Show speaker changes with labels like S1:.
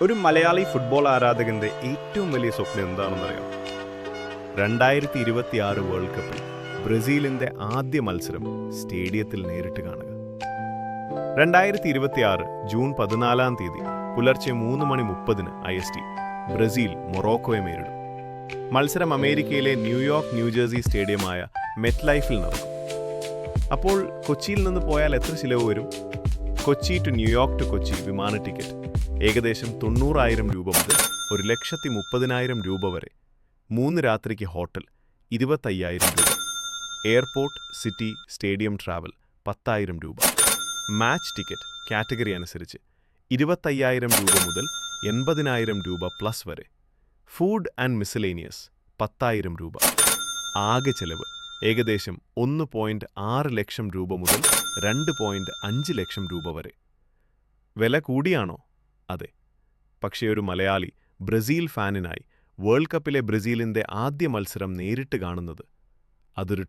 S1: ഒരു മലയാളി ഫുട്ബോൾ ആരാധകന്റെ ഏറ്റവും വലിയ സ്വപ്നം എന്താണെന്നറിയാം? 2026 വേൾഡ് കപ്പിൽ ബ്രസീലിന്റെ ആദ്യ മത്സരം സ്റ്റേഡിയത്തിൽ നേരിട്ട് കാണുക. 2026 ജൂൺ 14 പുലർച്ചെ 3:30 IST ബ്രസീൽ മൊറോക്കോയെ നേരിടും. മത്സരം അമേരിക്കയിലെ ന്യൂയോർക്ക് ന്യൂജേഴ്സി സ്റ്റേഡിയമായ മെറ്റ് ലൈഫിൽ നടക്കും. അപ്പോൾ കൊച്ചിയിൽ നിന്ന് പോയാൽ എത്ര ചിലവ് വരും? Kochi to New York to Kochi വിമാന ടിക്കറ്റ് ഏകദേശം 90,000 രൂപ മുതൽ 1,30,000 രൂപ വരെ. 3 രാത്രിക്ക് ഹോട്ടൽ 25,000 രൂപ. എയർപോർട്ട്, സിറ്റി, സ്റ്റേഡിയം ട്രാവൽ 10,000 രൂപ. മാച്ച് ടിക്കറ്റ് കാറ്റഗറി അനുസരിച്ച് 25,000 രൂപ മുതൽ 80,000 രൂപ പ്ലസ് വരെ. ഫുഡ് ആൻഡ് മിസലേനിയസ് 10,000 രൂപ. ആകെ ചെലവ് ഏകദേശം 1.6 ലക്ഷം രൂപ മുതൽ 2.5 ലക്ഷം രൂപ വരെ. വില കൂടിയാണോ? അതെ. പക്ഷേ ഒരു മലയാളി ബ്രസീൽ ഫാനിനായി വേൾഡ് കപ്പിലെ ബ്രസീലിന്റെ ആദ്യ മത്സരം നേരിട്ട് കാണുന്നത് അതൊരു